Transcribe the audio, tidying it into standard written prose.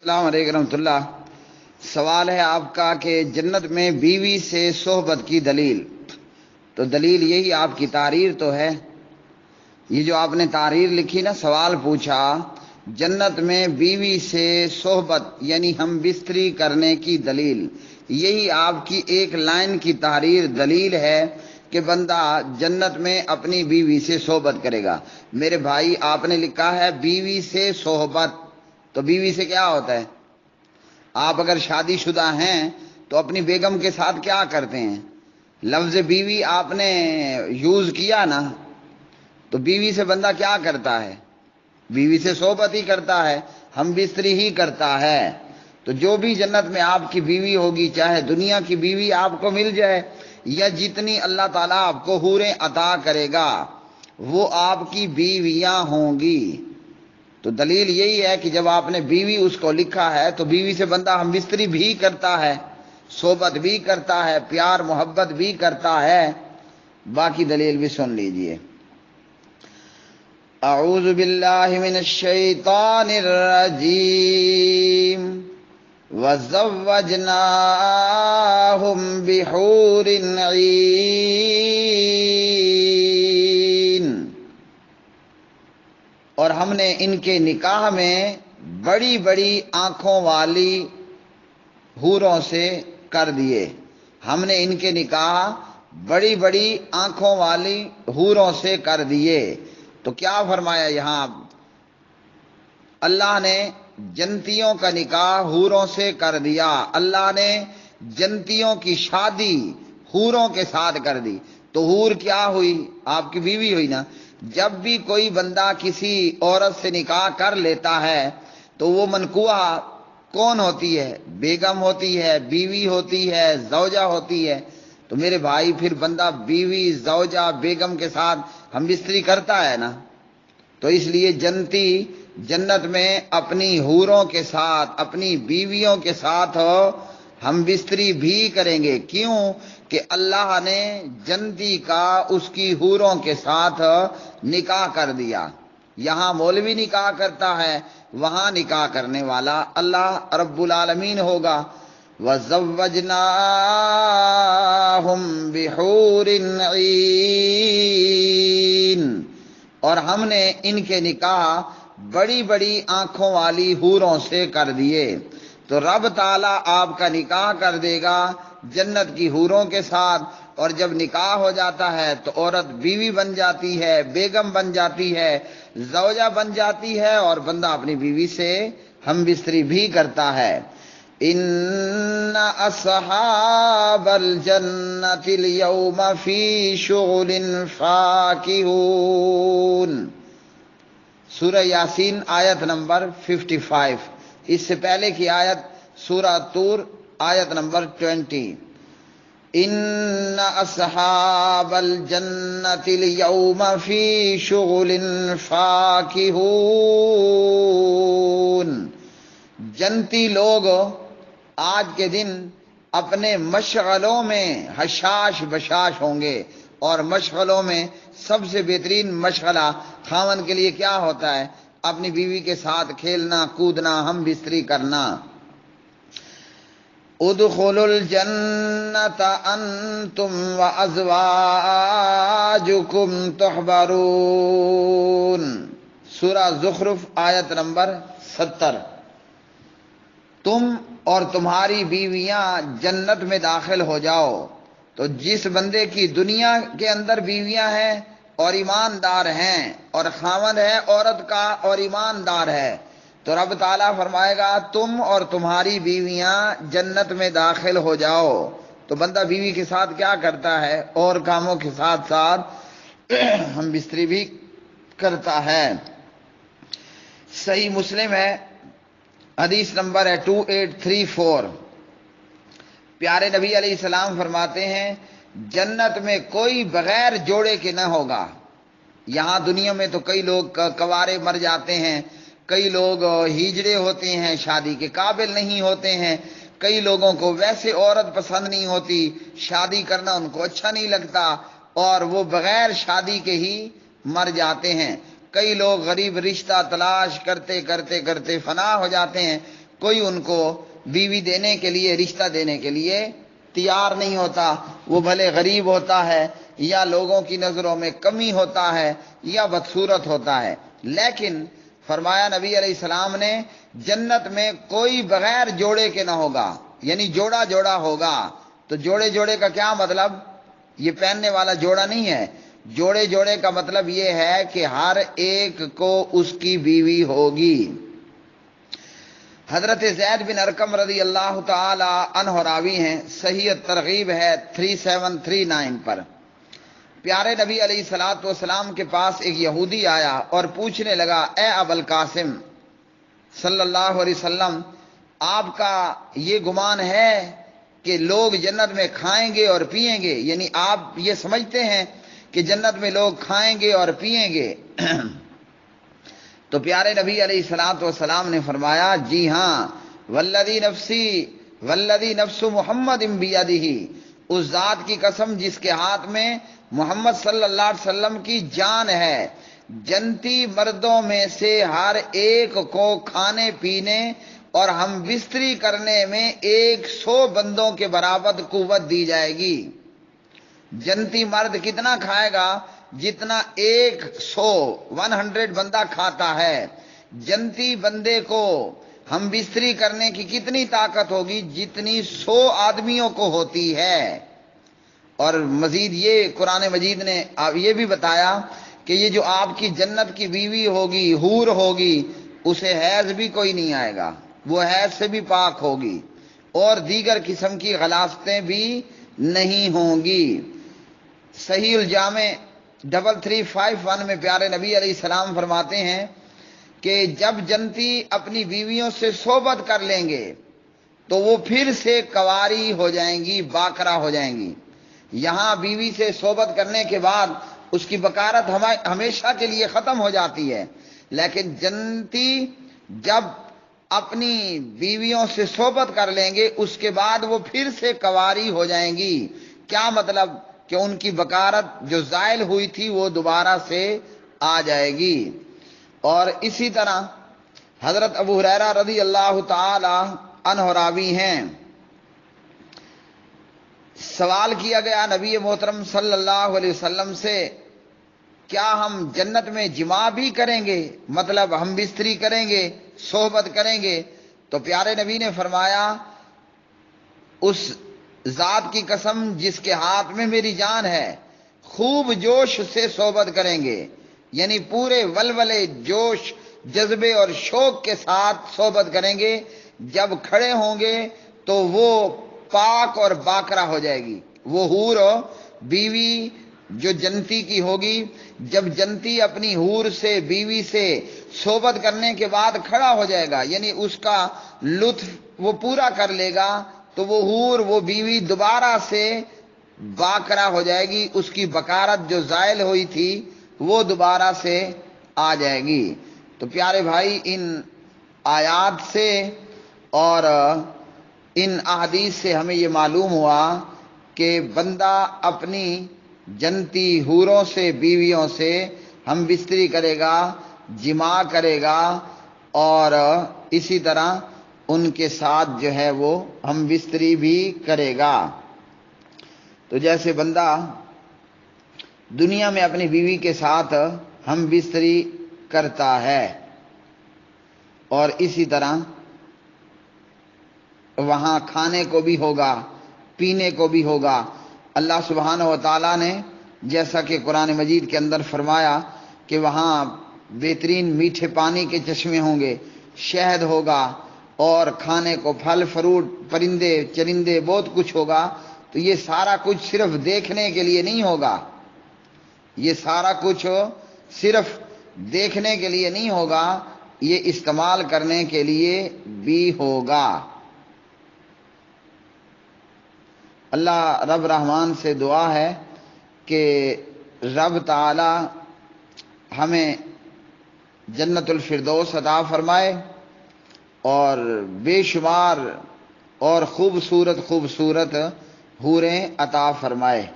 السلام علیکم ورحمۃ اللہ۔ سوال ہے آپ کا کہ جنت میں بیوی سے صحبت کی دلیل، تو دلیل یہی آپ کی تحریر تو ہے، یہ جو آپ نے تحریر لکھی نا، سوال پوچھا جنت میں بیوی سے صحبت یعنی ہم بستری کرنے کی دلیل، یہی آپ کی ایک لائن کی تحریر دلیل ہے کہ بندہ جنت میں اپنی بیوی سے صحبت کرے گا۔ میرے بھائی آپ نے لکھا ہے بیوی سے صحبت، تو بیوی سے کیا ہوتا ہے؟ آپ اگر شادی شدہ ہیں تو اپنی بیگم کے ساتھ کیا کرتے ہیں؟ لفظ بیوی آپ نے یوز کیا نا، تو بیوی سے بندہ کیا کرتا ہے؟ بیوی سے صحبت ہی کرتا ہے، ہم بستری ہی کرتا ہے۔ تو جو بھی جنت میں آپ کی بیوی ہوگی، چاہے دنیا کی بیوی آپ کو مل جائے یا جتنی اللہ تعالیٰ آپ کو حوریں عطا کرے گا، وہ آپ کی بیویاں ہوں گی۔ تو دلیل یہی ہے کہ جب آپ نے بیوی اس کو لکھا ہے تو بیوی سے بندہ ہم بستری بھی کرتا ہے، صحبت بھی کرتا ہے، پیار محبت بھی کرتا ہے۔ باقی دلیل بھی سن لیجئے۔ اعوذ باللہ من الشیطان الرجیم وَزَوَّجْنَاهُمْ بِحُورٍ عِینٍ، اور ہم نے ان کے نکاح میں بڑی بڑی آنکھوں والی حوروں سے کر دیے۔ ہم نے ان کے نکاح بڑی بڑی آنکھوں والی حوروں سے کر دیے۔ تو کیا فرمایا یہاں؟ اللہ نے جنتیوں کا نکاح حوروں سے کر دیا، اللہ نے جنتیوں کی شادی حوروں کے ساتھ کر دی۔ تو حور کیا ہوئی؟ آپ کی بیوی ہوئی نا۔ جب بھی کوئی بندہ کسی عورت سے نکاح کر لیتا ہے تو وہ منکوحہ کون ہوتی ہے؟ بیگم ہوتی ہے، بیوی ہوتی ہے، زوجہ ہوتی ہے۔ تو میرے بھائی پھر بندہ بیوی، زوجہ، بیگم کے ساتھ ہم بستری کرتا ہے نا۔ تو اس لیے جنتی جنت میں اپنی حوروں کے ساتھ، اپنی بیویوں کے ساتھ ہم بستری بھی کریں گے۔ کیوں؟ کہ اللہ نے جنتی کا اس کی حوروں کے ساتھ نکاح کر دیا۔ یہاں مولوی نکاح کرتا ہے، وہاں نکاح کرنے والا اللہ رب العالمین ہوگا۔ وَزَوَّجْنَاهُمْ بِحُورٍ عِینٍ، اور ہم نے ان کے نکاح بڑی بڑی آنکھوں والی حوروں سے کر دیے۔ تو رب تعالیٰ آپ کا نکاح کر دے گا جنت کی حوروں کے ساتھ، اور جب نکاح ہو جاتا ہے تو عورت بیوی بن جاتی ہے، بیگم بن جاتی ہے، زوجہ بن جاتی ہے، اور بندہ اپنی بیوی سے ہم بستری بھی کرتا ہے۔ ان اصحاب الجنۃ اليوم فی شغل فاکہون، سورہ یاسین آیت نمبر 55۔ اس سے پہلے کی آیت سورہ طور آیت نمبر 20۔ ان اصحاب الجنۃ اليوم فی شغل فاکہون، جنتی لوگ آج کے دن اپنے مشغلوں میں حشاش بشاش ہوں گے، اور مشغلوں میں سب سے بہترین مشغلہ خاوند کے لیے کیا ہوتا ہے؟ اپنی بیوی کے ساتھ کھیلنا، کودنا، ہم بستری کرنا۔ ادخلوا الجنۃ انتم وازواجکم تحبرون، سورہ زخرف آیت نمبر 70۔ تم اور تمہاری بیویاں جنت میں داخل ہو جاؤ۔ تو جس بندے کی دنیا کے اندر بیویاں ہیں اور ایماندار ہیں، اور خاوند ہے عورت کا اور ایماندار ہے، تو رب تعالیٰ فرمائے گا تم اور تمہاری بیویاں جنت میں داخل ہو جاؤ۔ تو بندہ بیوی کے ساتھ کیا کرتا ہے؟ اور کاموں کے ساتھ ساتھ ہم بستری بھی کرتا ہے۔ صحیح مسلم ہے، حدیث نمبر ہے 2834۔ پیارے نبی علیہ السلام فرماتے ہیں جنت میں کوئی بغیر جوڑے کے نہ ہوگا۔ یہاں دنیا میں تو کئی لوگ کوارے مر جاتے ہیں، کئی لوگ ہیجڑے ہوتے ہیں، شادی کے قابل نہیں ہوتے ہیں، کئی لوگوں کو ویسے عورت پسند نہیں ہوتی، شادی کرنا ان کو اچھا نہیں لگتا، اور وہ بغیر شادی کے ہی مر جاتے ہیں۔ کئی لوگ غریب رشتہ تلاش کرتے کرتے کرتے فنا ہو جاتے ہیں۔ کوئی ان کو بیوی دینے کے لیے، رشتہ دینے کے لیے تیار نہیں ہوتا، وہ بھلے غریب ہوتا ہے یا لوگوں کی نظروں میں کمی ہوتا ہے یا بدصورت ہوتا ہے۔ لیکن فرمایا نبی علیہ السلام نے جنت میں کوئی بغیر جوڑے کے نہ ہوگا، یعنی جوڑا جوڑا ہوگا۔ تو جوڑے جوڑے کا کیا مطلب؟ یہ پہننے والا جوڑا نہیں ہے، جوڑے جوڑے کا مطلب یہ ہے کہ ہر ایک کو اس کی بیوی ہوگی۔ حضرت زید بن ارقم رضی اللہ تعالی عنہ راوی ہیں، صحیح ترغیب ہے 3739 پر۔ پیارے نبی علیہ الصلوۃ والسلام کے پاس ایک یہودی آیا اور پوچھنے لگا، اے ابو القاسم صلی اللہ علیہ وسلم، آپ کا یہ گمان ہے کہ لوگ جنت میں کھائیں گے اور پیئیں گے؟ یعنی آپ یہ سمجھتے ہیں کہ جنت میں لوگ کھائیں گے اور پیئیں گے؟ تو پیارے نبی علیہ الصلوۃ والسلام نے فرمایا، جی ہاں، والذی نفس محمد بیدہ، اس ذات کی قسم جس کے ہاتھ میں محمد صلی اللہ علیہ وسلم کی جان ہے، جنتی مردوں میں سے ہر ایک کو کھانے پینے اور ہم بستری کرنے میں 100 بندوں کے برابر قوت دی جائے گی۔ جنتی مرد کتنا کھائے گا؟ جتنا 100 بندہ کھاتا ہے۔ جنتی بندے کو ہم بستری کرنے کی کتنی طاقت ہوگی؟ جتنی 100 آدمیوں کو ہوتی ہے۔ اور مزید یہ قرآن مجید نے یہ بھی بتایا کہ یہ جو آپ کی جنت کی بیوی ہوگی، حور ہوگی، اسے حیض بھی کوئی نہیں آئے گا، وہ حیض سے بھی پاک ہوگی اور دیگر قسم کی غلافتیں بھی نہیں ہوں گی۔ صحیح الجامع 3351 میں پیارے نبی علیہ السلام فرماتے ہیں کہ جب جنتی اپنی بیویوں سے صحبت کر لیں گے تو وہ پھر سے کنواری ہو جائیں گی، باکرہ ہو جائیں گی۔ یہاں بیوی سے صحبت کرنے کے بعد اس کی بکارت ہمیشہ کے لیے ختم ہو جاتی ہے، لیکن جنتی جب اپنی بیویوں سے صحبت کر لیں گے اس کے بعد وہ پھر سے کنواری ہو جائیں گی۔ کیا مطلب؟ کہ ان کی بکارت جو زائل ہوئی تھی وہ دوبارہ سے آ جائے گی۔ اور اسی طرح حضرت ابو ہریرہ رضی اللہ تعالی عنہ راوی ہیں، سوال کیا گیا نبی محترم صلی اللہ علیہ وسلم سے، کیا ہم جنت میں جماع بھی کریں گے؟ مطلب ہم بستری کریں گے، صحبت کریں گے؟ تو پیارے نبی نے فرمایا، اس ذات کی قسم جس کے ہاتھ میں میری جان ہے، خوب جوش سے صحبت کریں گے، یعنی پورے ولولے، جوش، جذبے اور شوق کے ساتھ صحبت کریں گے۔ جب کھڑے ہوں گے تو وہ پاک اور باکرہ ہو جائے گی، وہ حور بیوی جو جنتی کی ہوگی۔ جب جنتی اپنی حور سے، بیوی سے صحبت کرنے کے بعد کھڑا ہو جائے گا، یعنی اس کا لطف وہ پورا کر لے گا، تو وہ حور، وہ بیوی دوبارہ سے باکرہ ہو جائے گی، اس کی بکارت جو زائل ہوئی تھی وہ دوبارہ سے آ جائے گی۔ تو پیارے بھائی، ان آیات سے اور ان احادیث سے ہمیں یہ معلوم ہوا کہ بندہ اپنی جنتی حوروں سے، بیویوں سے ہم بستری کرے گا، جماع کرے گا، اور اسی طرح ان کے ساتھ جو ہے وہ ہم بستری بھی کرے گا۔ تو جیسے بندہ دنیا میں اپنی بیوی کے ساتھ ہم بستری کرتا ہے، اور اسی طرح وہاں کھانے کو بھی ہوگا، پینے کو بھی ہوگا۔ اللہ سبحانہ و تعالیٰ نے جیسا کہ قرآن مجید کے اندر فرمایا کہ وہاں بہترین میٹھے پانی کے چشمے ہوں گے، شہد ہوگا، اور کھانے کو پھل فروٹ، پرندے چرندے، بہت کچھ ہوگا۔ تو یہ سارا کچھ صرف دیکھنے کے لیے نہیں ہوگا، یہ سارا کچھ صرف دیکھنے کے لیے نہیں ہوگا، یہ استعمال کرنے کے لیے بھی ہوگا۔ اللہ رب رحمان سے دعا ہے کہ رب تعالی ہمیں جنت الفردوس عطا فرمائے اور بے شمار اور خوبصورت خوبصورت حوریں عطا فرمائے۔